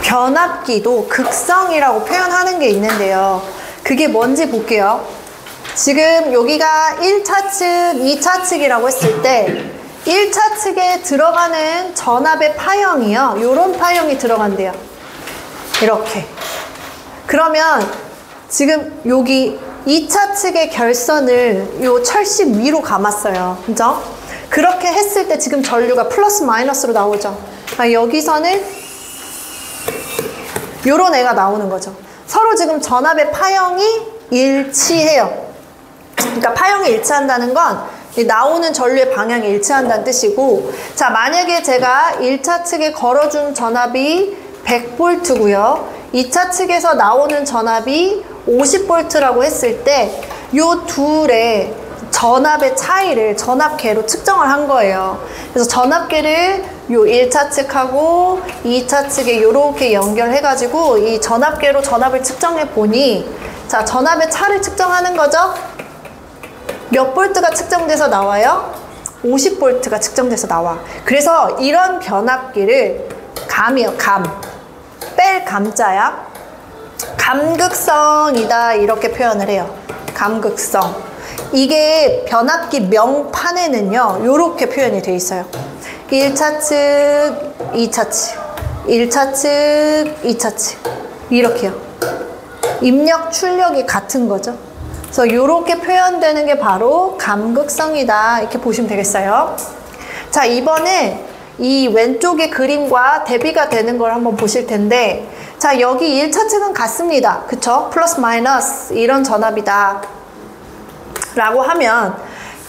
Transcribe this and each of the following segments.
변압기도 극성이라고 표현하는 게 있는데요. 그게 뭔지 볼게요. 지금 여기가 1차 측, 2차 측이라고 했을 때 1차 측에 들어가는 전압의 파형이요. 요런 파형이 들어간대요. 이렇게. 그러면 지금 여기 2차 측의 결선을 요 철심 위로 감았어요. 그죠? 그렇게 했을 때 지금 전류가 플러스 마이너스로 나오죠. 여기서는 요런 애가 나오는 거죠. 서로 지금 전압의 파형이 일치해요. 그러니까 파형이 일치한다는 건 나오는 전류의 방향이 일치한다는 뜻이고, 자, 만약에 제가 1차 측에 걸어준 전압이 100V고요. 2차 측에서 나오는 전압이 50V라고 했을 때 요 둘의 전압의 차이를 전압계로 측정을 한 거예요. 그래서 전압계를 요 1차 측하고 2차 측에 요렇게 연결해가지고 이 전압계로 전압을 측정해 보니, 자, 전압의 차를 측정하는 거죠? 몇 볼트가 측정돼서 나와요? 50V가 측정돼서 나와. 그래서 이런 변압기를 감이요, 감. 뺄 감자야. 감극성이다, 이렇게 표현을 해요. 감극성. 이게 변압기 명판에는요, 요렇게 표현이 돼 있어요. 1차 측, 2차 측, 1차 측, 2차 측. 이렇게요. 입력, 출력이 같은 거죠. 그래서 이렇게 표현되는 게 바로 감극성이다, 이렇게 보시면 되겠어요. 자, 이번에 이 왼쪽의 그림과 대비가 되는 걸 한번 보실 텐데, 자, 여기 1차 측은 같습니다. 그쵸? 플러스 마이너스 이런 전압이다 라고 하면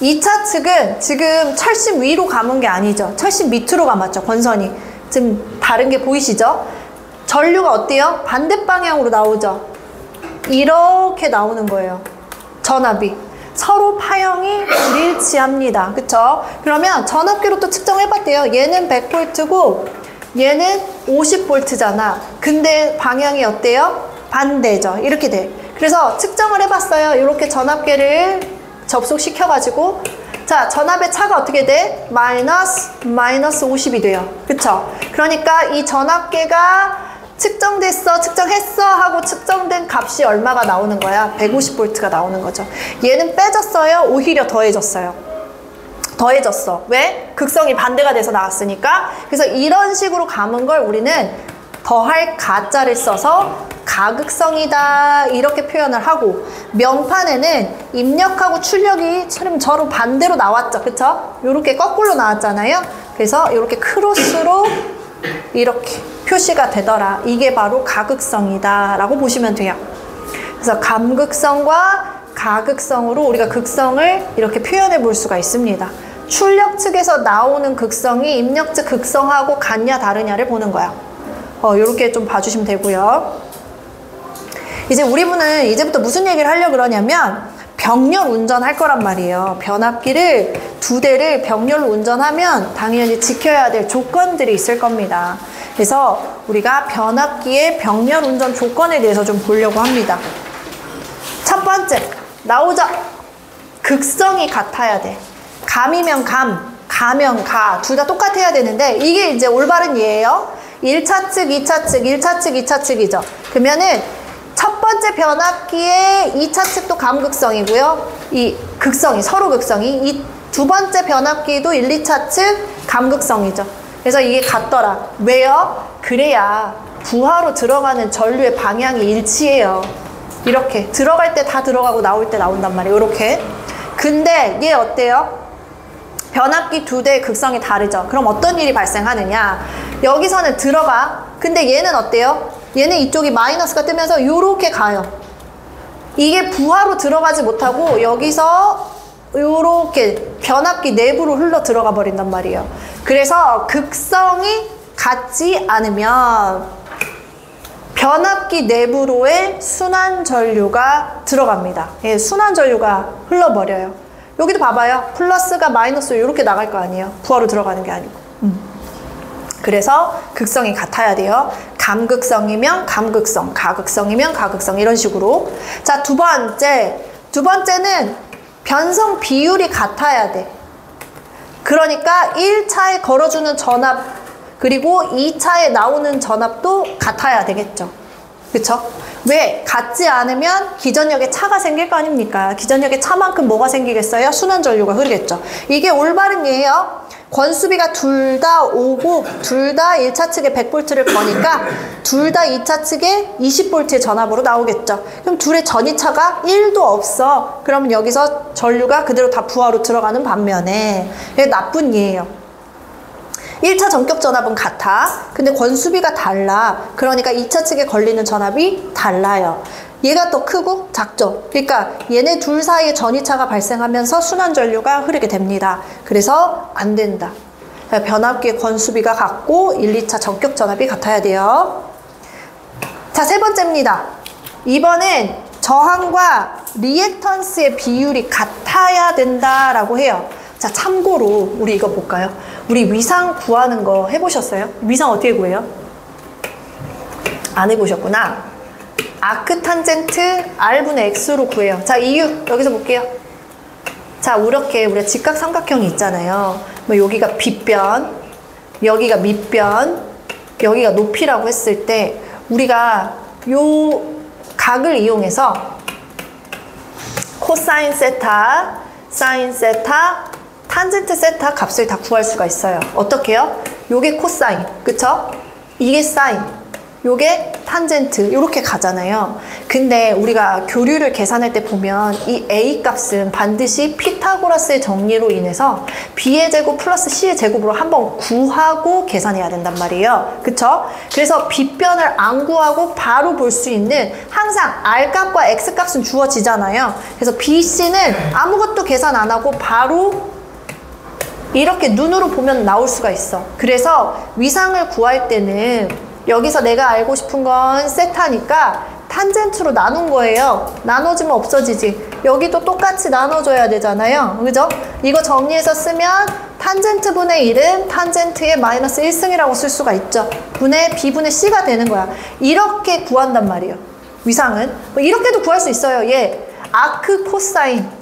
2차 측은 지금 철심 위로 감은 게 아니죠. 철심 밑으로 감았죠. 권선이. 지금 다른 게 보이시죠? 전류가 어때요? 반대 방향으로 나오죠. 이렇게 나오는 거예요. 전압이 서로 파형이 불일치합니다. 그쵸? 그러면 전압기로 또 측정해봤대요. 얘는 100V고 얘는 50V잖아. 근데 방향이 어때요? 반대죠. 이렇게 돼. 그래서 측정을 해봤어요. 이렇게 전압계를 접속시켜가지고, 자, 전압의 차가 어떻게 돼? 마이너스 50이 돼요. 그쵸? 그러니까 이 전압계가 측정됐어, 측정했어 하고 측정된 값이 얼마가 나오는 거야? 150V가 나오는 거죠. 얘는 빼졌어요? 오히려 더해졌어요? 더해졌어. 왜? 극성이 반대가 돼서 나왔으니까. 그래서 이런 식으로 감은 걸 우리는 더할 가자를 써서 가극성이다, 이렇게 표현을 하고, 명판에는 입력하고 출력이 서로 반대로 나왔죠. 그쵸? 요렇게 거꾸로 나왔잖아요. 그래서 요렇게 크로스로 이렇게 표시가 되더라. 이게 바로 가극성이다 라고 보시면 돼요. 그래서 감극성과 가극성으로 우리가 극성을 이렇게 표현해 볼 수가 있습니다. 출력 측에서 나오는 극성이 입력 측 극성하고 같냐 다르냐를 보는 거야. 요렇게 좀 봐주시면 되고요. 이제 우리 분은 이제부터 무슨 얘기를 하려고 그러냐면 병렬 운전할 거란 말이에요. 변압기를 2대를 병렬로 운전하면 당연히 지켜야 될 조건들이 있을 겁니다. 그래서 우리가 변압기의 병렬 운전 조건에 대해서 좀 보려고 합니다. 첫 번째, 나오죠. 극성이 같아야 돼. 감이면 감, 가면 가. 둘 다 똑같아야 되는데 이게 이제 올바른 예예요. 1차 측, 2차 측, 1차 측, 2차 측이죠. 그러면은 첫 번째 변압기의 2차 측도 감극성이고요. 이 극성이, 서로 극성이. 이 두 번째 변압기도 1, 2차 측 감극성이죠. 그래서 이게 같더라. 왜요? 그래야 부하로 들어가는 전류의 방향이 일치해요. 이렇게 들어갈 때 다 들어가고 나올 때 나온단 말이에요. 이렇게. 근데 얘 어때요? 변압기 2대의 극성이 다르죠. 그럼 어떤 일이 발생하느냐? 여기서는 들어가. 근데 얘는 어때요? 얘는 이쪽이 마이너스가 뜨면서 요렇게 가요. 이게 부하로 들어가지 못하고 여기서 요렇게 변압기 내부로 흘러 들어가 버린단 말이에요. 그래서 극성이 같지 않으면 변압기 내부로의 순환 전류가 들어갑니다. 예, 순환 전류가 흘러버려요. 여기도 봐봐요. 플러스가 마이너스 이렇게 나갈 거 아니에요. 부하로 들어가는 게 아니고. 그래서 극성이 같아야 돼요. 감극성이면 감극성, 가극성이면 가극성, 이런 식으로. 자, 두 번째는 변성 비율이 같아야 돼. 그러니까 1차에 걸어주는 전압 그리고 2차에 나오는 전압도 같아야 되겠죠. 그쵸? 왜? 같지 않으면 기전력에 차가 생길 거 아닙니까? 기전력에 차만큼 뭐가 생기겠어요? 순환 전류가 흐르겠죠. 이게 올바른 예예요. 권수비가 둘 다 오고 둘 다 1차 측에 100V를 거니까 둘 다 2차 측에 20V의 전압으로 나오겠죠. 그럼 둘의 전이차가 1도 없어. 그러면 여기서 전류가 그대로 다 부하로 들어가는 반면에 이게 나쁜 예예요. 1차 전격 전압은 같아. 근데 권수비가 달라. 그러니까 2차 측에 걸리는 전압이 달라요. 얘가 더 크고 작죠. 그러니까 얘네 둘 사이에 전이차가 발생하면서 순환 전류가 흐르게 됩니다. 그래서 안 된다. 변압기의 권수비가 같고 1, 2차 전격 전압이 같아야 돼요. 자, 세 번째입니다. 이번엔 저항과 리액턴스의 비율이 같아야 된다라고 해요. 자, 참고로 우리 이거 볼까요? 우리 위상 구하는 거 해보셨어요? 위상 어떻게 구해요? 안 해보셨구나. 아크 탄젠트 R분의 X로 구해요. 자, 이유 여기서 볼게요. 자, 이렇게 우리가 직각 삼각형이 있잖아요. 뭐 여기가 빗변, 여기가 밑변, 여기가 높이라고 했을 때 우리가 요 각을 이용해서 코사인 세타, 사인 세타, 탄젠트 세타 값을 다 구할 수가 있어요. 어떻게 해요? 요게 코사인, 그쵸? 이게 사인, 요게 탄젠트, 이렇게 가잖아요. 근데 우리가 교류를 계산할 때 보면 이 A 값은 반드시 피타고라스의 정리로 인해서 B의 제곱 플러스 C의 제곱으로 한번 구하고 계산해야 된단 말이에요. 그쵸? 그래서 B변을 안 구하고 바로 볼 수 있는 항상 R 값과 X 값은 주어지잖아요. 그래서 BC는 아무것도 계산 안 하고 바로 이렇게 눈으로 보면 나올 수가 있어. 그래서 위상을 구할 때는 여기서 내가 알고 싶은 건 세타니까 탄젠트로 나눈 거예요. 나눠지면 없어지지. 여기도 똑같이 나눠줘야 되잖아요. 그죠? 이거 정리해서 쓰면 탄젠트 분의 1은 탄젠트의 마이너스 1승이라고 쓸 수가 있죠. 분의 B분의 C가 되는 거야. 이렇게 구한단 말이에요. 위상은. 뭐 이렇게도 구할 수 있어요. 얘 아크 코사인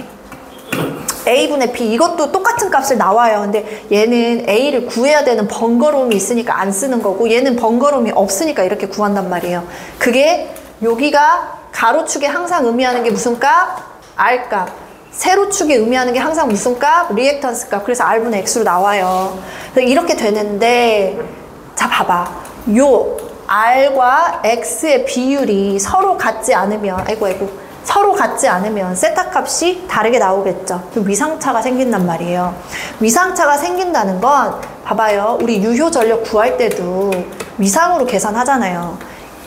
A분의 B, 이것도 똑같은 값을 나와요. 근데 얘는 A를 구해야 되는 번거로움이 있으니까 안 쓰는 거고, 얘는 번거로움이 없으니까 이렇게 구한단 말이에요. 그게 여기가 가로축에 항상 의미하는 게 무슨 값? R 값. 세로축에 의미하는 게 항상 무슨 값? 리액턴스 값. 그래서 R분의 X로 나와요. 그래서 이렇게 되는데, 자 봐봐. 요 R과 X의 비율이 서로 같지 않으면, 아이고 서로 같지 않으면 세타 값이 다르게 나오겠죠. 위상차가 생긴단 말이에요. 위상차가 생긴다는 건 봐봐요. 우리 유효 전력 구할 때도 위상으로 계산하잖아요.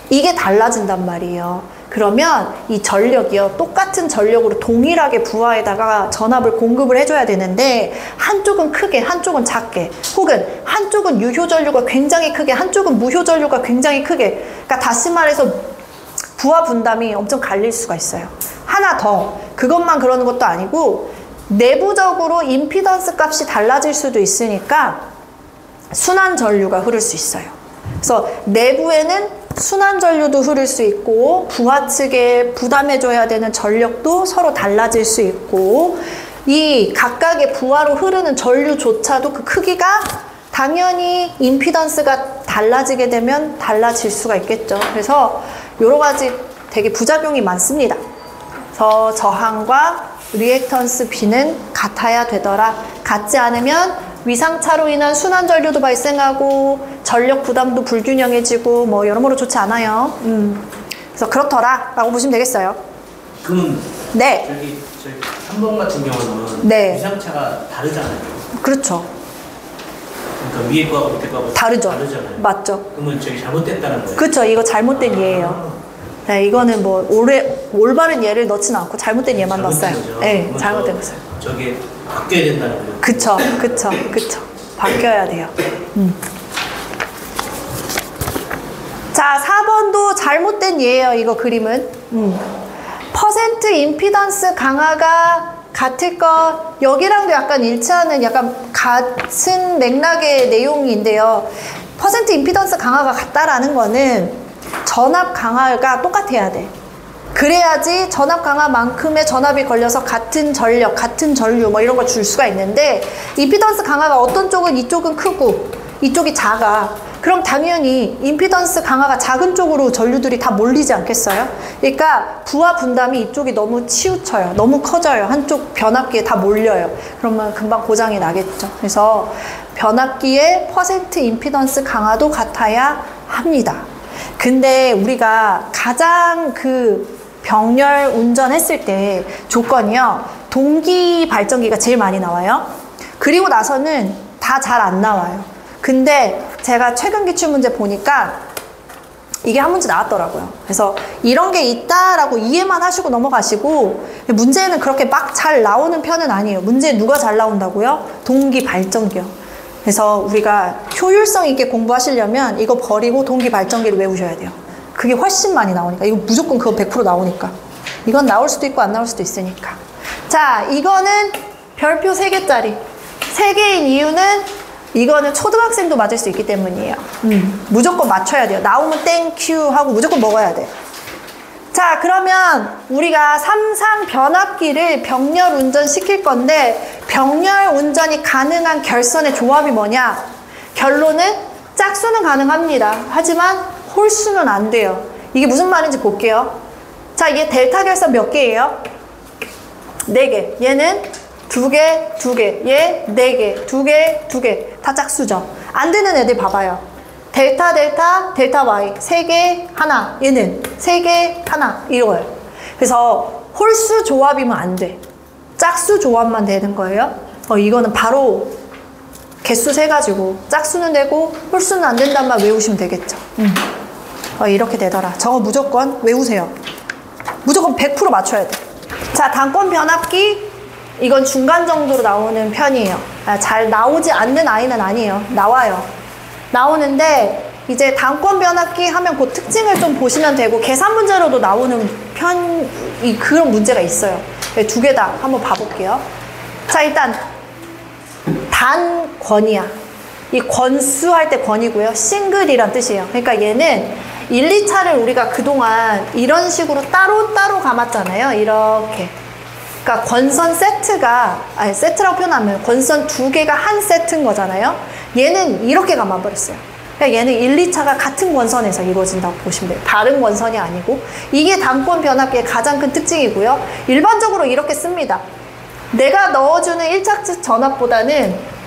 이게 달라진단 말이에요. 그러면 이 전력이요. 똑같은 전력으로 동일하게 부하에다가 전압을 공급을 해줘야 되는데 한쪽은 크게, 한쪽은 작게, 혹은 한쪽은 유효 전류가 굉장히 크게, 한쪽은 무효 전류가 굉장히 크게. 그러니까 다시 말해서 부하 분담이 엄청 갈릴 수가 있어요. 하나 더, 그것만 그러는 것도 아니고 내부적으로 임피던스 값이 달라질 수도 있으니까 순환 전류가 흐를 수 있어요. 그래서 내부에는 순환 전류도 흐를 수 있고 부하 측에 부담해줘야 되는 전력도 서로 달라질 수 있고 이 각각의 부하로 흐르는 전류조차도 그 크기가 당연히 임피던스가 달라지게 되면 달라질 수가 있겠죠. 그래서 여러 가지 되게 부작용이 많습니다. 그래서 저항과 리액턴스 B는 같아야 되더라. 같지 않으면 위상차로 인한 순환 전류도 발생하고 전력 부담도 불균형해지고 뭐 여러모로 좋지 않아요. 그래서 그렇더라 라고 보시면 되겠어요. 그럼 네. 저기 3번 같은 경우는 네. 위상차가 다르잖아요. 그렇죠. 그러니까 위에 거하고 밑에 거하고 다르잖아요. 맞죠. 그러면 저기 잘못됐다는 거예요. 그렇죠. 이거 잘못된 예예요. 네, 이거는 뭐 올바른 예를 넣지는 않고 잘못된 예만 넣었어요. 네, 잘못된 거죠. 저게 바뀌어야 된다는 거예요. 그쵸. 바뀌어야 돼요. 자, 4번도 잘못된 예예요. 이거 그림은. 퍼센트 임피던스 강화가 같을 것, 여기랑도 약간 일치하는 약간 같은 맥락의 내용인데요. 퍼센트 임피던스 강화가 같다라는 거는 전압 강화가 똑같아야 돼. 그래야지 전압 강화만큼의 전압이 걸려서 같은 전력, 같은 전류 뭐 이런 걸 줄 수가 있는데 임피던스 강화가 어떤 쪽은 이쪽은 크고 이쪽이 작아. 그럼 당연히 임피던스 강화가 작은 쪽으로 전류들이 다 몰리지 않겠어요? 그러니까 부하 분담이 이쪽이 너무 치우쳐요. 너무 커져요. 한쪽 변압기에 다 몰려요. 그러면 금방 고장이 나겠죠. 그래서 변압기의 퍼센트 임피던스 강화도 같아야 합니다. 근데 우리가 가장 병렬 운전했을 때 조건이요. 동기 발전기가 제일 많이 나와요. 그리고 나서는 다 잘 안 나와요. 근데 제가 최근 기출문제 보니까 이게 한 문제 나왔더라고요. 그래서 이런 게 있다라고 이해만 하시고 넘어가시고 문제는 그렇게 막 잘 나오는 편은 아니에요. 문제 누가 잘 나온다고요? 동기 발전기요. 그래서 우리가 효율성 있게 공부하시려면 이거 버리고 동기 발전기를 외우셔야 돼요. 그게 훨씬 많이 나오니까. 이거 무조건 그거 100% 나오니까. 이건 나올 수도 있고 안 나올 수도 있으니까. 자, 이거는 별표 3개짜리. 3개인 이유는 이거는 초등학생도 맞을 수 있기 때문이에요. 무조건 맞춰야 돼요. 나오면 땡큐 하고 무조건 먹어야 돼. 자, 그러면 우리가 3상 변압기를 병렬 운전시킬 건데 병렬 운전이 가능한 결선의 조합이 뭐냐? 결론은 짝수는 가능합니다. 하지만 홀수는 안 돼요. 이게 무슨 말인지 볼게요. 자, 이게 델타 결선 몇 개예요? 4개. 얘는 2개, 2개. 얘 4개, 2개, 2개. 다 짝수죠. 안 되는 애들 봐봐요. 델타, 델타, 델타 Y. 3개, 하나. 얘는 3개, 하나. 이거예요. 그래서 홀수 조합이면 안 돼. 짝수 조합만 되는 거예요. 이거는 바로 개수 세가지고 짝수는 되고 홀수는 안 된단 말 외우시면 되겠죠. 이렇게 되더라. 저거 무조건 외우세요. 무조건 100% 맞춰야 돼. 자, 단권 변압기. 이건 중간 정도로 나오는 편이에요. 잘 나오지 않는 아이는 아니에요. 나와요. 나오는데 이제 단권 변압기 하면 그 특징을 좀 보시면 되고 계산 문제로도 나오는 그런 문제가 있어요. 2개 다 한번 봐볼게요. 자, 일단 단권이야. 이 권수 할 때 권이고요. 싱글이란 뜻이에요. 그러니까 얘는 1, 2차를 우리가 그동안 이런 식으로 따로따로 감았잖아요. 이렇게. 그러니까 권선 세트라고 표현하면 권선 2개가 한 세트인 거잖아요. 얘는 이렇게 감아버렸어요. 그러니까 얘는 1, 2차가 같은 권선에서 이루어진다고 보시면 돼요. 다른 권선이 아니고. 이게 단권 변압기의 가장 큰 특징이고요. 일반적으로 이렇게 씁니다. 내가 넣어주는 1차측 전압보다는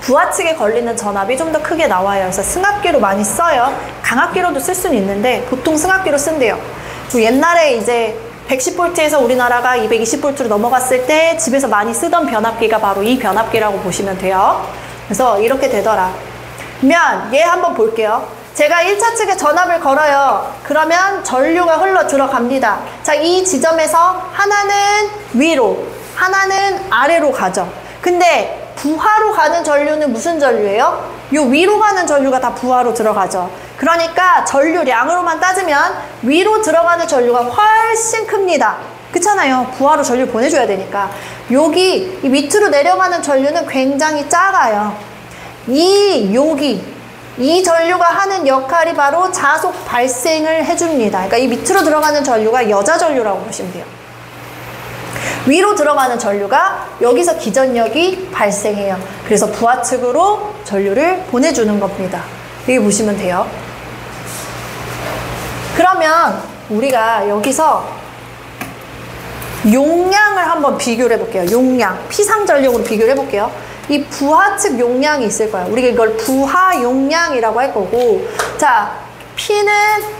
부하측에 걸리는 전압이 좀 더 크게 나와요. 그래서 승합기로 많이 써요. 강압기로도 쓸 수는 있는데 보통 승합기로 쓴대요. 옛날에 이제 110V에서 우리나라가 220V로 넘어갔을 때 집에서 많이 쓰던 변압기가 바로 이 변압기라고 보시면 돼요. 그래서 이렇게 되더라. 그러면 얘 한번 볼게요. 제가 1차 측에 전압을 걸어요. 그러면 전류가 흘러 들어갑니다. 자, 이 지점에서 하나는 위로, 하나는 아래로 가죠. 근데 부하로 가는 전류는 무슨 전류예요? 요 위로 가는 전류가 다 부하로 들어가죠. 그러니까 전류량으로만 따지면 위로 들어가는 전류가 훨씬 큽니다. 그렇잖아요. 부하로 전류 보내줘야 되니까. 여기 이 밑으로 내려가는 전류는 굉장히 작아요. 이 전류가 하는 역할이 바로 자속 발생을 해줍니다. 그러니까 이 밑으로 들어가는 전류가 여자 전류라고 보시면 돼요. 위로 들어가는 전류가 여기서 기전력이 발생해요. 그래서 부하측으로 전류를 보내주는 겁니다. 여기 보시면 돼요. 그러면 우리가 여기서 용량을 한번 비교를 해볼게요. 용량, 피상전력으로 비교를 해볼게요. 이 부하측 용량이 있을 거예요. 우리가 이걸 부하 용량이라고 할 거고, 자,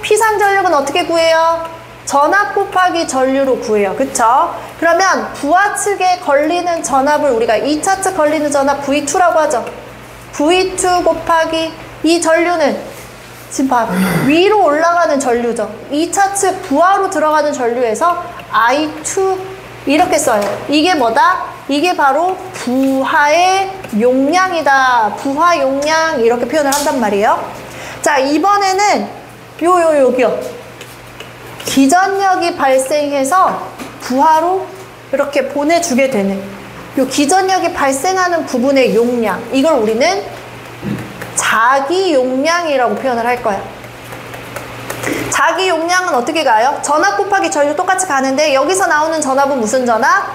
피상전력은 어떻게 구해요? 전압 곱하기 전류로 구해요. 그쵸? 그러면 부하측에 걸리는 전압을 우리가 2차 측 걸리는 전압 V2라고 하죠. V2 곱하기 이 전류는 지금 봐, 위로 올라가는 전류죠. 2차 측 부하로 들어가는 전류에서 I2 이렇게 써요. 이게 뭐다? 이게 바로 부하의 용량이다. 부하 용량 이렇게 표현을 한단 말이에요. 자, 이번에는 여기요. 기전력이 발생해서 부하로 이렇게 보내주게 되는 요 기전력이 발생하는 부분의 용량, 이걸 우리는 자기 용량이라고 표현을 할 거야. 자기 용량은 어떻게 가요? 전압 곱하기 전류 똑같이 가는데 여기서 나오는 전압은 무슨 전압?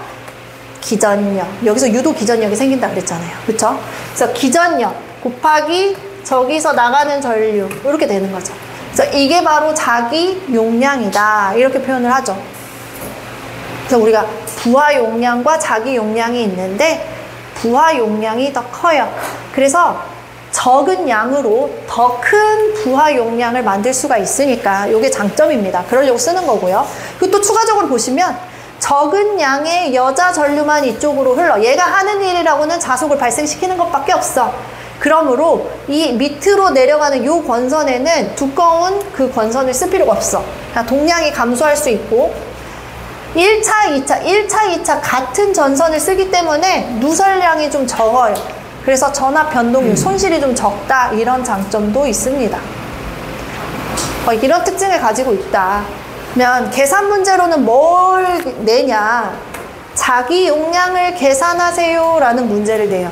기전력. 여기서 유도 기전력이 생긴다 그랬잖아요. 그쵸? 그래서 기전력 곱하기 저기서 나가는 전류 이렇게 되는 거죠. 그래서 이게 바로 자기 용량이다 이렇게 표현을 하죠. 그래서 우리가 부하 용량과 자기 용량이 있는데 부하 용량이 더 커요. 그래서 적은 양으로 더 큰 부하 용량을 만들 수가 있으니까 이게 장점입니다. 그러려고 쓰는 거고요. 그리고 또 추가적으로 보시면 적은 양의 여자 전류만 이쪽으로 흘러. 얘가 하는 일이라고는 자속을 발생시키는 것밖에 없어. 그러므로 이 밑으로 내려가는 이 권선에는 두꺼운 그 권선을 쓸 필요가 없어. 그냥 동량이 감소할 수 있고 1차, 2차 같은 전선을 쓰기 때문에 누설량이 좀 적어요. 그래서 전압 변동률, 손실이 좀 적다 이런 장점도 있습니다. 이런 특징을 가지고 있다. 그러면 계산 문제로는 뭘 내냐? 자기 용량을 계산하세요 라는 문제를 내요.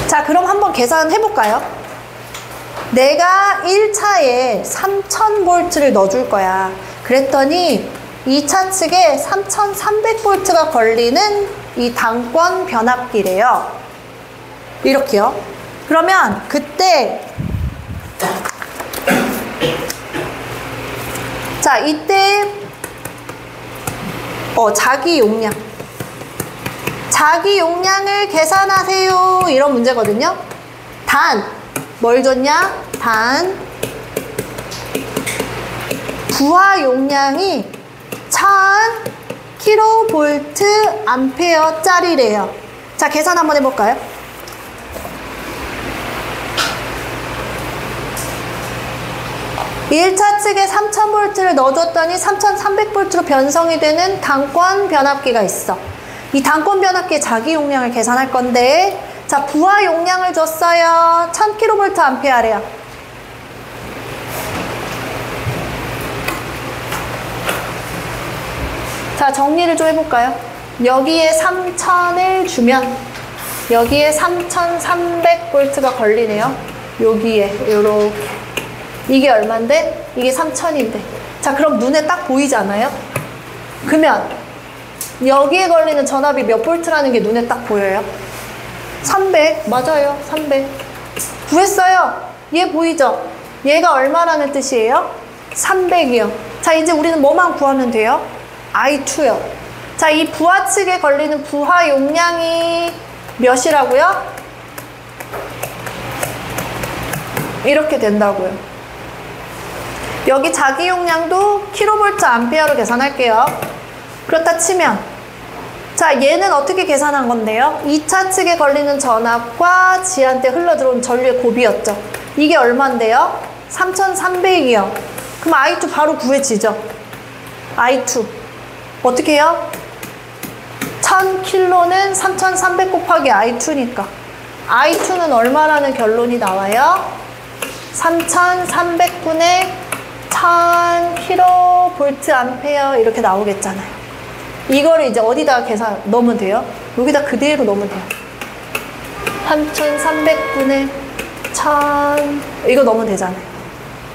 자, 그럼 한번 계산해 볼까요? 내가 1차에 3000V를 넣어줄 거야. 그랬더니 2차 측에 3300V가 걸리는 이 당권 변압기래요. 이렇게요. 그러면 그때 자, 이때 자기 용량. 자기 용량을 계산하세요. 이런 문제거든요. 단, 뭘 줬냐? 단, 부하 용량이 1000kV 짜리래요. 자, 계산 한번 해볼까요? (1차) 측에 3000V를 넣어줬더니 3300V로 변성이 되는 당권 변압기가 있어. 이 당권 변압기의 자기 용량을 계산할 건데, 자, 부하 용량을 줬어요. 1000kVA래요. 자, 정리를 좀 해볼까요? 여기에 3000을 주면 여기에 3300V가 걸리네요. 여기에 요렇게. 이게 얼만데? 이게 3000인데. 자, 그럼 눈에 딱 보이지 않아요? 그러면 여기에 걸리는 전압이 몇 볼트라는 게 눈에 딱 보여요? 300. 맞아요. 300. 구했어요. 얘 보이죠? 얘가 얼마라는 뜻이에요? 300이요. 자, 이제 우리는 뭐만 구하면 돼요? I2요. 자, 이 부하 측에 걸리는 부하 용량이 몇이라고요? 이렇게 된다고요. 여기 자기 용량도 킬로볼트 암페어로 계산할게요. 그렇다 치면, 자, 얘는 어떻게 계산한 건데요? 2차 측에 걸리는 전압과 지한테 흘러들어온 전류의 곱이었죠. 이게 얼만데요? 3300이요. 그럼 I2 바로 구해지죠. I2 어떻게 해요? 1000kg는 3300 곱하기 I2니까 I2는 얼마라는 결론이 나와요? 3300분의 1000kVA 이렇게 나오겠잖아요. 이거를 이제 어디다가 계산 넣으면 돼요? 여기다 그대로 넣으면 돼요. 3300분의 1000 이거 넣으면 되잖아요.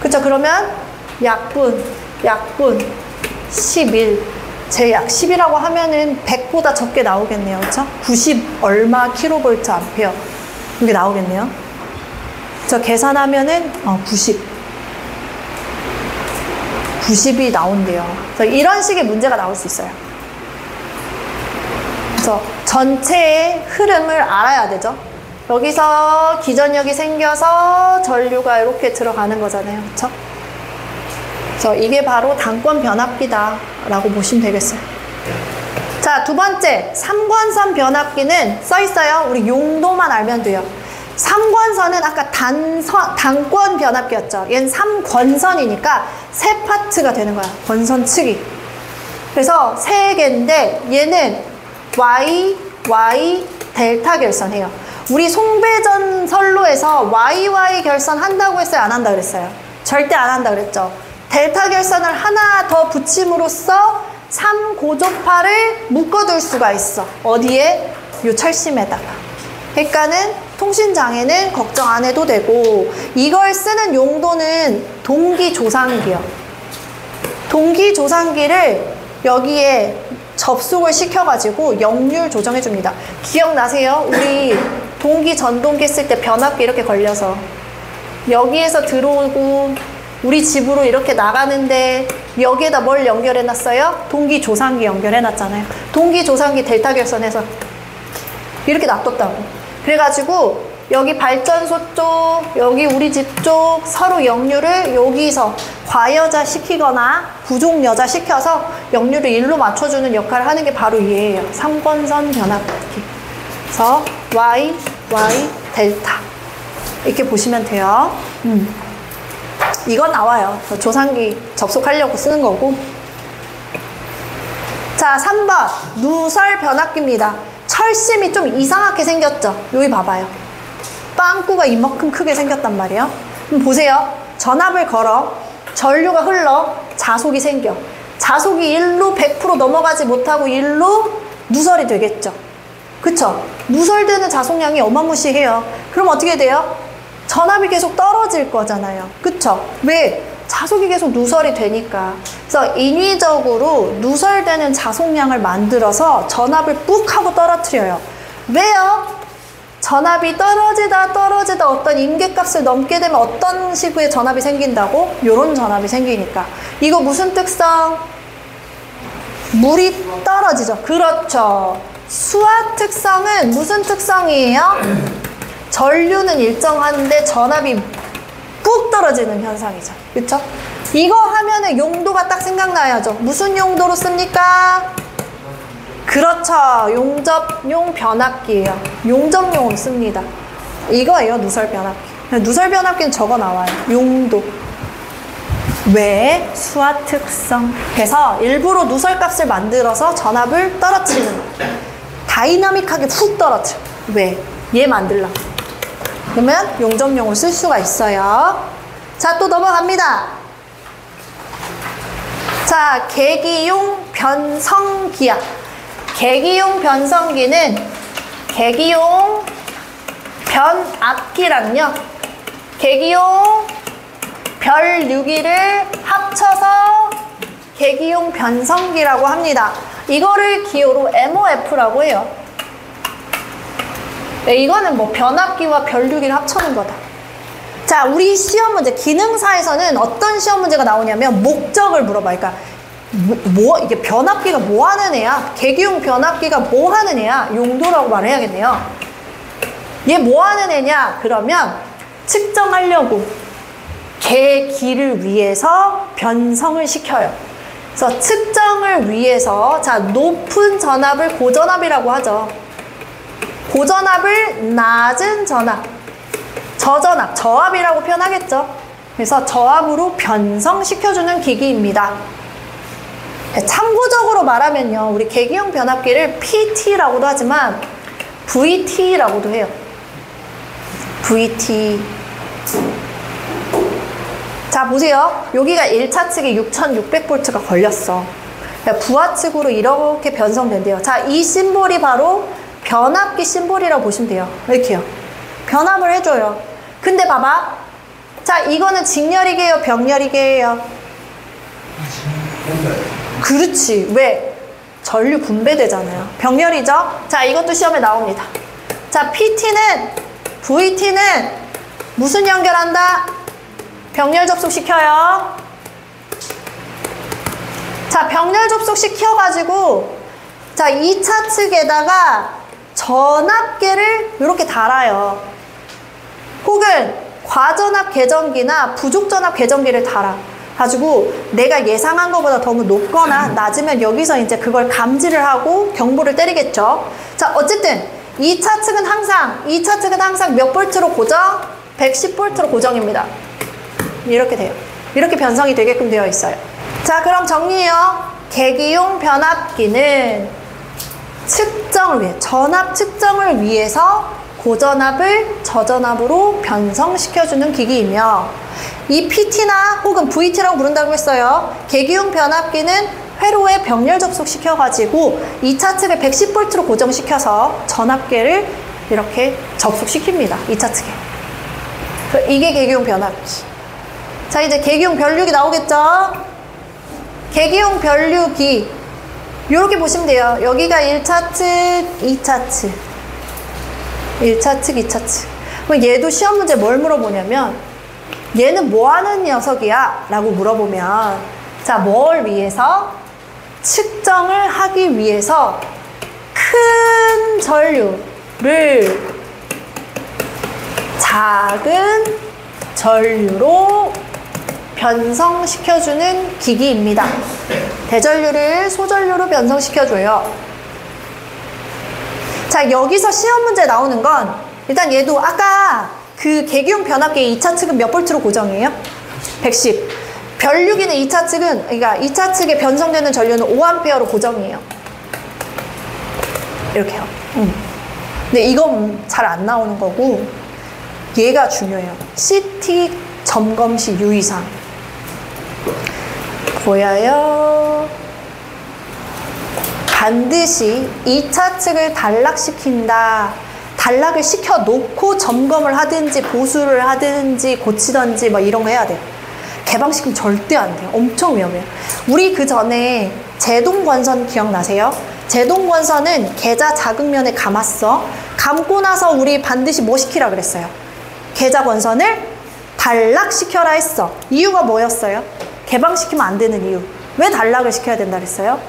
그쵸? 그러면 약분 11 제약 10이라고 하면은 100보다 적게 나오겠네요. 그쵸? 90 얼마 킬로볼트 암페어 이게 나오겠네요. 저 계산하면은 90이 나온대요. 그래서 이런 식의 문제가 나올 수 있어요. 그래서 전체의 흐름을 알아야 되죠. 여기서 기전력이 생겨서 전류가 이렇게 들어가는 거잖아요. 그쵸? 그래서 이게 바로 당권 변압기다 라고 보시면 되겠어요. 자, 두 번째 3권선 변압기는 써있어요. 우리 용도만 알면 돼요. 3권선은 아까 단권 변압기였죠. 얘는 3권선이니까 세 파트가 되는 거야. 권선 측이. 그래서 세 개인데 얘는 Y 델타 결선해요. 우리 송배전 선로에서 YY 결선 한다고 했어요? 안 한다 그랬어요? 절대 안 한다 그랬죠. 델타 결선을 하나 더 붙임으로써 3고조파를 묶어둘 수가 있어. 어디에? 요 철심에다가. 그러니까는 통신장애는 걱정 안 해도 되고, 이걸 쓰는 용도는 동기조상기요. 동기조상기를 여기에 접속을 시켜가지고 역률 조정해줍니다. 기억나세요? 우리 동기, 전동기 쓸 때 변압기 이렇게 걸려서 여기에서 들어오고 우리 집으로 이렇게 나가는데 여기에다 뭘 연결해 놨어요? 동기 조상기 연결해 놨잖아요. 동기 조상기 델타 결선에서 이렇게 놔뒀다고. 그래가지고 여기 발전소 쪽, 여기 우리 집 쪽 서로 역류를 여기서 과여자 시키거나 부족여자 시켜서 역류를 1로 맞춰주는 역할을 하는 게 바로 얘예요. 3번선 변압기. 그래서 Y, Y, 델타. 이렇게 보시면 돼요. 이건 나와요. 조상기 접속하려고 쓰는 거고. 자, 3번. 누설 변압기입니다. 철심이 좀 이상하게 생겼죠? 여기 봐봐요. 빵꾸가 이만큼 크게 생겼단 말이에요. 그럼 보세요. 전압을 걸어. 전류가 흘러. 자속이 생겨. 자속이 1로 100% 넘어가지 못하고 1로 누설이 되겠죠. 그쵸? 누설되는 자속량이 어마무시해요. 그럼 어떻게 돼요? 전압이 계속 떨어질 거잖아요. 그쵸? 왜? 자속이 계속 누설이 되니까. 그래서 인위적으로 누설되는 자속량을 만들어서 전압을 꾹 하고 떨어뜨려요. 왜요? 전압이 떨어지다 어떤 임계값을 넘게 되면 어떤 식의 전압이 생긴다고? 요런 전압이 생기니까. 이거 무슨 특성? 물이 떨어지죠. 그렇죠. 수화 특성은 무슨 특성이에요? 전류는 일정한데 전압이 꾹 떨어지는 현상이죠. 그렇죠? 이거 하면은 용도가 딱 생각나야죠. 무슨 용도로 씁니까? 그렇죠. 용접용 변압기예요. 용접용으로 씁니다. 이거예요. 누설 변압기. 누설 변압기는 적어 나와요. 용도. 왜? 수화 특성. 그래서 일부러 누설값을 만들어서 전압을 떨어뜨리는 거예요. 다이나믹하게 훅 떨어뜨려. 왜? 얘 만들려고. 그러면 용접용을 쓸 수가 있어요. 자, 또 넘어갑니다. 자, 계기용 변성기야. 계기용 변성기는 계기용 변압기랑요, 계기용 별류기를 합쳐서 계기용 변성기라고 합니다. 이거를 기호로 MOF라고 해요. 네, 이거는 뭐 변압기와 별류기를 합쳐놓은 거다. 자, 우리 시험 문제, 기능사에서는 어떤 시험 문제가 나오냐면 목적을 물어봐요. 그러니까 이게 변압기가 뭐 하는 애야? 계기용 변압기가 뭐 하는 애야? 용도라고 말해야겠네요. 얘 뭐 하는 애냐? 그러면 측정하려고 계기를 위해서 변성을 시켜요. 그래서 측정을 위해서, 자, 높은 전압을 고전압이라고 하죠. 고전압을 낮은 전압, 저전압, 저압이라고 표현하겠죠. 그래서 저압으로 변성시켜주는 기기입니다. 참고적으로 말하면요, 우리 계기용 변압기를 PT라고도 하지만 VT라고도 해요. VT. 자, 보세요. 여기가 1차 측에 6600V가 걸렸어. 부하측으로 이렇게 변성된대요. 자, 이 심볼이 바로 변압기 심볼이라고 보시면 돼요. 이렇게요. 변압을 해줘요. 근데 봐봐. 자, 이거는 직렬이계예요, 병렬이계예요? 그렇지. 왜? 전류 분배되잖아요. 병렬이죠? 자, 이것도 시험에 나옵니다. 자, PT는, VT는 무슨 연결한다? 병렬 접속시켜요. 자, 병렬 접속시켜가지고, 자, 2차 측에다가 전압계를 이렇게 달아요. 혹은 과전압 계전기나 부족전압 계전기를 달아. 가지고 내가 예상한 것보다 더 높거나 낮으면 여기서 이제 그걸 감지를 하고 경보를 때리겠죠. 자, 어쨌든 2차 측은 항상 몇 볼트로 고정? 110볼트로 고정입니다. 이렇게 돼요. 이렇게 변성이 되게끔 되어 있어요. 자, 그럼 정리해요. 계기용 변압기는 측정을 위해, 전압 측정을 위해서 고전압을 저전압으로 변성시켜주는 기기이며, 이 PT나 혹은 VT라고 부른다고 했어요. 계기용 변압기는 회로에 병렬 접속시켜가지고 2차 측에 110V로 고정시켜서 전압계를 이렇게 접속시킵니다. 2차 측에. 이게 계기용 변압기. 자, 이제 계기용 변류기 나오겠죠? 계기용 변류기. 이렇게 보시면 돼요. 여기가 1차 측, 2차 측. 1차측, 2차측. 그럼 얘도 시험 문제 뭘 물어보냐면 얘는 뭐 하는 녀석이야? 라고 물어보면 자, 뭘 위해서? 측정을 하기 위해서 큰 전류를 작은 전류로 변성시켜주는 기기입니다. 대전류를 소전류로 변성시켜줘요. 자, 여기서 시험 문제 나오는 건 일단 얘도 아까 그 계기용 변압기의 2차 측은 몇 볼트로 고정이에요? 110. 변류기는 2차 측은, 그러니까 2차 측에 변성되는 전류는 5A로 고정이에요. 이렇게요. 근데 이건 잘 안 나오는 거고 얘가 중요해요. CT 점검 시 유의사항. 보여요. 반드시 2차 측을 단락시킨다. 단락을 시켜놓고 점검을 하든지 보수를 하든지 고치든지 뭐 이런 거 해야 돼요. 개방시키면 절대 안 돼요. 엄청 위험해요. 우리 그 전에 제동권선 기억나세요? 제동권선은 계좌 자극면에 감았어. 감고 나서 우리 반드시 뭐 시키라 그랬어요? 계좌 권선을 단락시켜라 했어. 이유가 뭐였어요? 개방시키면 안 되는 이유. 왜 단락을 시켜야 된다 그랬어요?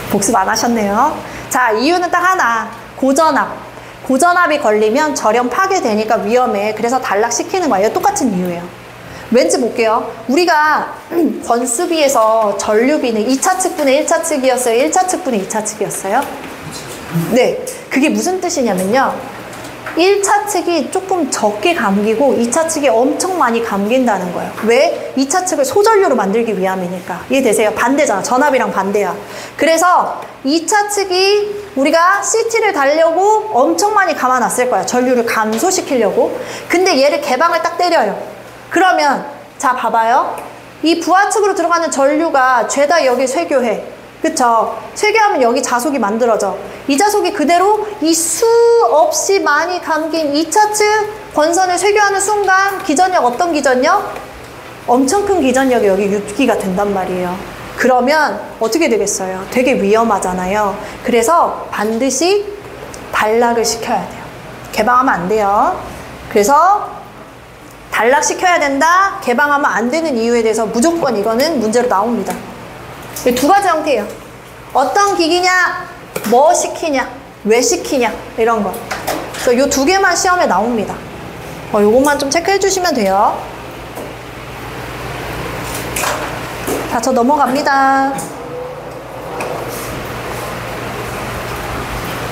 복습 안 하셨네요. 자, 이유는 딱 하나. 고전압. 고전압이 걸리면 절연 파괴되니까 위험해. 그래서 단락시키는 거예요. 똑같은 이유예요. 왠지 볼게요. 우리가 권수비에서 전류비는 2차 측분의 1차 측이었어요? 1차 측분의 2차 측이었어요? 네. 그게 무슨 뜻이냐면요. 1차 측이 조금 적게 감기고 2차 측이 엄청 많이 감긴다는 거예요. 왜? 2차 측을 소전류로 만들기 위함이니까. 이해되세요? 반대잖아. 전압이랑 반대야. 그래서 2차 측이 우리가 CT를 달려고 엄청 많이 감아놨을 거야. 전류를 감소시키려고. 근데 얘를 개방을 딱 때려요. 그러면 자, 봐봐요. 이 부하측으로 들어가는 전류가 죄다 여기 쇄교해. 그쵸? 쇄교하면 여기 자속이 만들어져. 이 자속이 그대로 이 수없이 많이 감긴 2차 측 권선을 쇄교하는 순간 기전력 어떤 기전력? 엄청 큰 기전력이 여기 유기가 된단 말이에요. 그러면 어떻게 되겠어요? 되게 위험하잖아요. 그래서 반드시 단락을 시켜야 돼요. 개방하면 안 돼요. 그래서 단락시켜야 된다, 개방하면 안 되는 이유에 대해서 무조건 이거는 문제로 나옵니다. 두 가지 형태예요. 어떤 기기냐, 뭐 시키냐, 왜 시키냐, 이런 거. 그래서 요 두 개만 시험에 나옵니다. 요것만 좀 체크해 주시면 돼요. 자, 저 넘어갑니다.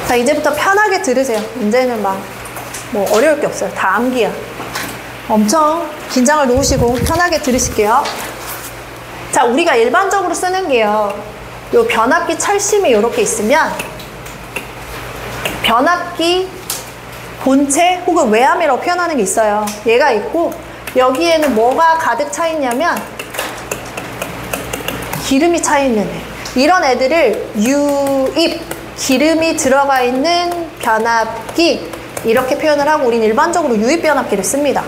자, 이제부터 편하게 들으세요. 이제는 막 뭐 어려울 게 없어요. 다 암기야. 엄청 긴장을 놓으시고 편하게 들으실게요. 자, 우리가 일반적으로 쓰는 게요. 요 변압기 철심이 이렇게 있으면 변압기 본체 혹은 외압이라고 표현하는 게 있어요. 얘가 있고 여기에는 뭐가 가득 차 있냐면 기름이 차 있는 애. 이런 애들을 유입, 기름이 들어가 있는 변압기 이렇게 표현을 하고 우린 일반적으로 유입 변압기를 씁니다.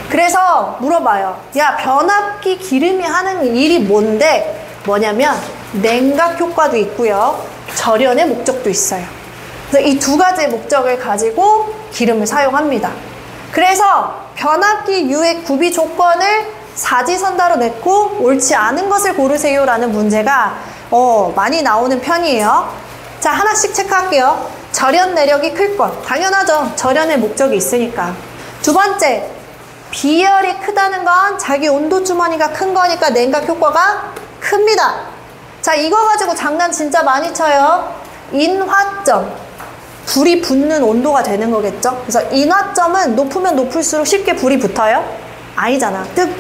그래서 물어봐요. 야, 변압기 기름이 하는 일이 뭔데? 뭐냐면 냉각 효과도 있고요. 절연의 목적도 있어요. 그래서 이 두 가지의 목적을 가지고 기름을 사용합니다. 그래서 변압기 유액 구비 조건을 사지선다로 냈고 옳지 않은 것을 고르세요라는 문제가 많이 나오는 편이에요. 자, 하나씩 체크할게요. 절연 내력이 클 것. 당연하죠. 절연의 목적이 있으니까. 두 번째, 비열이 크다는 건 자기 온도 주머니가 큰 거니까 냉각 효과가 큽니다. 자, 이거 가지고 장난 진짜 많이 쳐요. 인화점. 불이 붙는 온도가 되는 거겠죠. 그래서 인화점은 높으면 높을수록 쉽게 불이 붙어요? 아니잖아. 즉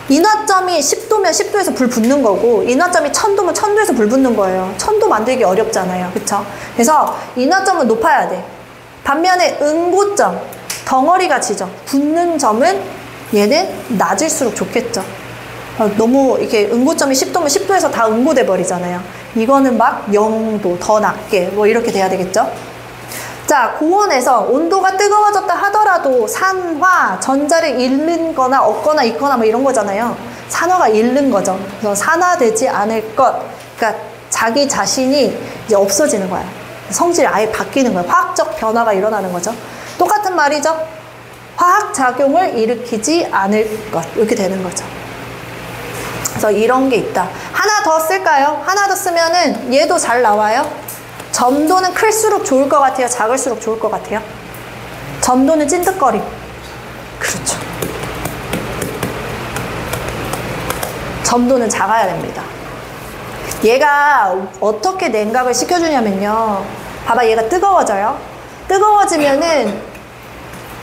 인화점이 10도면 10도에서 불 붙는 거고 인화점이 1000도면 1000도에서 불 붙는 거예요. 1000도 만들기 어렵잖아요. 그쵸? 그래서 인화점은 높아야 돼. 반면에 응고점, 덩어리가 지점, 붙는 점은 얘는 낮을수록 좋겠죠. 너무 이렇게 응고점이 10도면 10도에서 다 응고돼 버리잖아요. 이거는 막 0도 더 낮게 뭐 이렇게 돼야 되겠죠. 자, 고온에서 온도가 뜨거워졌다 하더라도 산화, 전자를 잃는 거나 얻거나 있거나 뭐 이런 거잖아요. 산화가 잃는 거죠. 그래서 산화되지 않을 것. 그러니까 자기 자신이 이제 없어지는 거야. 성질이 아예 바뀌는 거예요. 화학적 변화가 일어나는 거죠. 똑같은 말이죠. 화학작용을 일으키지 않을 것. 이렇게 되는 거죠. 그래서 이런 게 있다. 하나 더 쓸까요? 하나 더 쓰면은 얘도 잘 나와요. 점도는 클수록 좋을 것 같아요? 작을수록 좋을 것 같아요? 점도는 찐득거림. 그렇죠. 점도는 작아야 됩니다. 얘가 어떻게 냉각을 시켜주냐면요. 봐봐, 얘가 뜨거워져요. 뜨거워지면은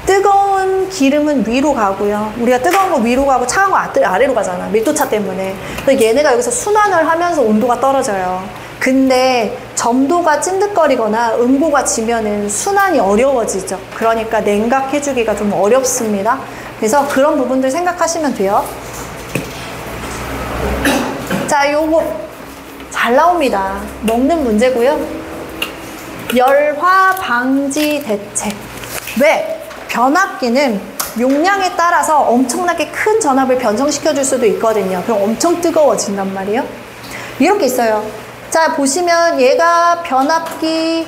뜨거운 기름은 위로 가고요. 우리가 뜨거운 거 위로 가고 차가운 거 아래로 가잖아. 밀도차 때문에. 그래서 얘네가 여기서 순환을 하면서 온도가 떨어져요. 근데 점도가 찐득거리거나 음고가 지면은 순환이 어려워지죠. 그러니까 냉각해주기가 좀 어렵습니다. 그래서 그런 부분들 생각하시면 돼요. 자, 요거 잘 나옵니다. 먹는 문제고요. 열화 방지 대책. 왜? 변압기는 용량에 따라서 엄청나게 큰 전압을 변성시켜 줄 수도 있거든요. 그럼 엄청 뜨거워진단 말이에요. 이렇게 있어요. 자, 보시면 얘가 변압기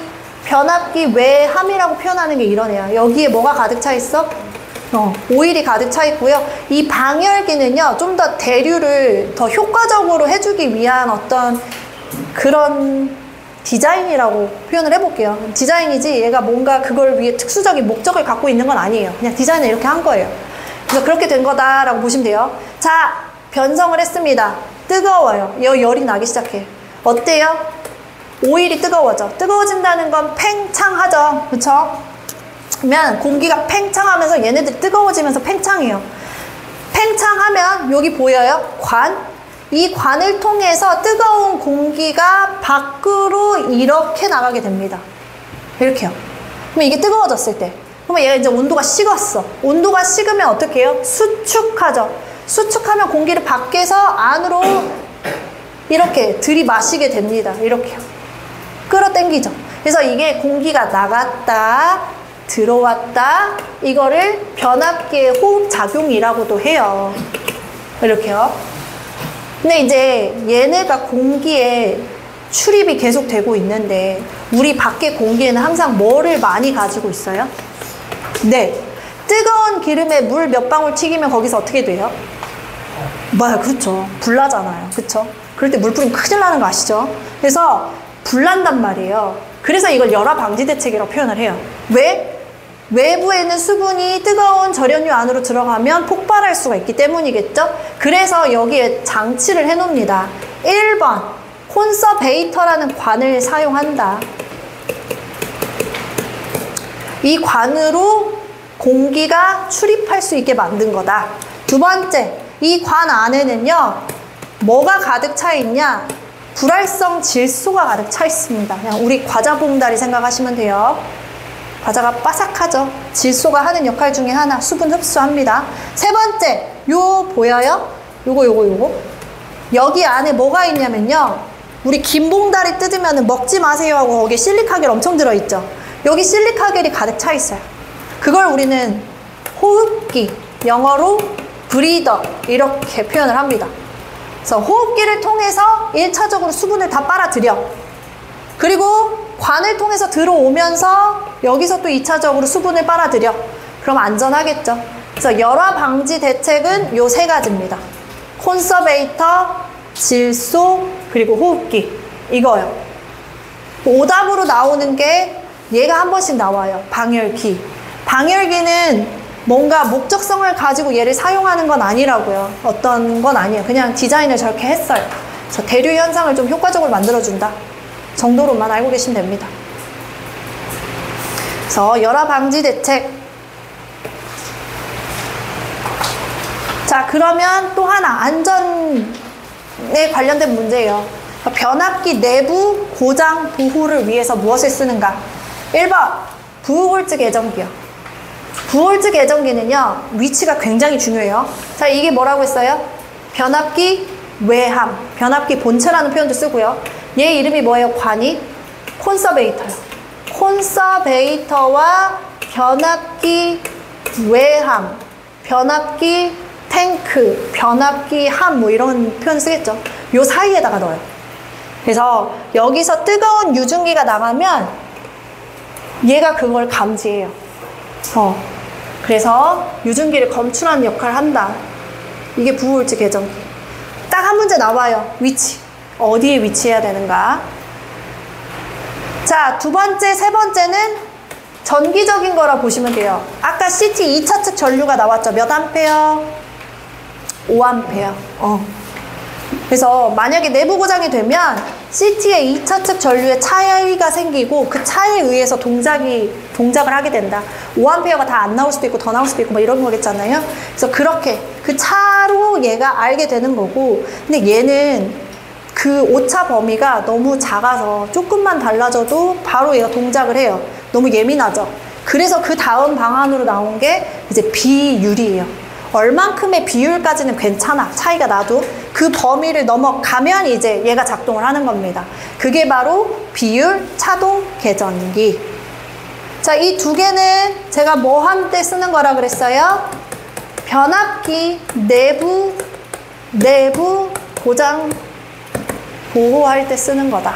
외함이라고 표현하는 게 이러네요. 여기에 뭐가 가득 차 있어? 오일이 가득 차 있고요. 이 방열기는요, 좀 더 대류를 더 효과적으로 해주기 위한 어떤 그런 디자인이라고 표현을 해볼게요. 디자인이지 얘가 뭔가 그걸 위해 특수적인 목적을 갖고 있는 건 아니에요. 그냥 디자인을 이렇게 한 거예요. 그래서 그렇게 된 거다라고 보시면 돼요. 자, 변성을 했습니다. 뜨거워요. 열이 나기 시작해. 어때요? 오일이 뜨거워져. 뜨거워진다는 건 팽창하죠. 그쵸? 그러면 공기가 팽창하면서 얘네들이 뜨거워지면서 팽창해요. 팽창하면 여기 보여요? 관. 이 관을 통해서 뜨거운 공기가 밖으로 이렇게 나가게 됩니다. 이렇게요. 그럼 이게 뜨거워졌을 때. 그러면 얘가 이제 온도가 식었어. 온도가 식으면 어떻게 해요? 수축하죠. 수축하면 공기를 밖에서 안으로 이렇게 들이마시게 됩니다. 이렇게요. 끌어당기죠. 그래서 이게 공기가 나갔다, 들어왔다, 이거를 변압기의 호흡작용이라고도 해요. 이렇게요. 근데 이제 얘네가 공기에 출입이 계속 되고 있는데 우리 밖의 공기에는 항상 뭐를 많이 가지고 있어요? 네. 뜨거운 기름에 물 몇 방울 튀기면 거기서 어떻게 돼요? 맞아요. 그렇죠. 불나잖아요. 그렇죠? 그럴 때 물 뿌리면 큰일 나는 거 아시죠? 그래서 불난단 말이에요. 그래서 이걸 열화 방지 대책이라고 표현을 해요. 왜? 외부에 있는 수분이 뜨거운 절연유 안으로 들어가면 폭발할 수가 있기 때문이겠죠? 그래서 여기에 장치를 해놓습니다. 1번, 콘서베이터라는 관을 사용한다. 이 관으로 공기가 출입할 수 있게 만든 거다. 두 번째, 이 관 안에는요, 뭐가 가득 차 있냐? 불활성 질소가 가득 차 있습니다. 그냥 우리 과자 봉다리 생각하시면 돼요. 과자가 바삭하죠. 질소가 하는 역할 중에 하나, 수분 흡수합니다. 세 번째, 요 보여요? 요거. 여기 안에 뭐가 있냐면요. 우리 김봉다리 뜯으면 먹지 마세요 하고 거기에 실리카겔 엄청 들어있죠. 여기 실리카겔이 가득 차 있어요. 그걸 우리는 호흡기, 영어로 브리더 이렇게 표현을 합니다. 그래서 호흡기를 통해서 1차적으로 수분을 다 빨아들여. 그리고 관을 통해서 들어오면서 여기서 또 2차적으로 수분을 빨아들여. 그럼 안전하겠죠. 그래서 열화 방지 대책은 요 세 가지입니다. 콘서베이터, 질소, 그리고 호흡기. 이거요. 오답으로 나오는 게 얘가 한 번씩 나와요. 방열기. 방열기는 뭔가 목적성을 가지고 얘를 사용하는 건 아니라고요. 어떤 건 아니에요. 그냥 디자인을 저렇게 했어요. 그래서 대류 현상을 좀 효과적으로 만들어준다 정도로만 알고 계시면 됩니다. 그래서 열화 방지 대책. 자, 그러면 또 하나 안전에 관련된 문제예요. 변압기 내부 고장 보호를 위해서 무엇을 쓰는가? 1번 부호홀즈 개정기요. 부호홀즈 개정기는요, 위치가 굉장히 중요해요. 자, 이게 뭐라고 했어요? 변압기 외함, 변압기 본체라는 표현도 쓰고요. 얘 이름이 뭐예요? 관이? 콘서베이터요. 콘서베이터와 변압기 외함, 변압기 탱크, 변압기 함, 뭐 이런 표현 쓰겠죠. 요 사이에다가 넣어요. 그래서 여기서 뜨거운 유증기가 나가면 얘가 그걸 감지해요. 그래서 유증기를 검출하는 역할을 한다. 이게 부호울질 계정기. 딱 한 문제 나와요. 위치. 어디에 위치해야 되는가. 자, 두 번째, 세 번째는 전기적인 거라 보시면 돼요. 아까 CT 2차측 전류가 나왔죠. 몇 암페어? 5암페어. 그래서 만약에 내부 고장이 되면 CT의 2차측 전류에 차이가 생기고 그 차에 의해서 동작을 하게 된다. 5A가 다 안 나올 수도 있고 더 나올 수도 있고 뭐 이런 거겠잖아요. 그래서 그렇게 그 차로 얘가 알게 되는 거고, 근데 얘는 그 오차 범위가 너무 작아서 조금만 달라져도 바로 얘가 동작을 해요. 너무 예민하죠. 그래서 그 다음 방안으로 나온 게 이제 비율이에요. 얼만큼의 비율까지는 괜찮아. 차이가 나도 그 범위를 넘어가면 이제 얘가 작동을 하는 겁니다. 그게 바로 비율 차동 계전기. 자, 이 두 개는 제가 뭐 할 때 쓰는 거라 그랬어요? 변압기 내부 고장 보호할 때 쓰는 거다.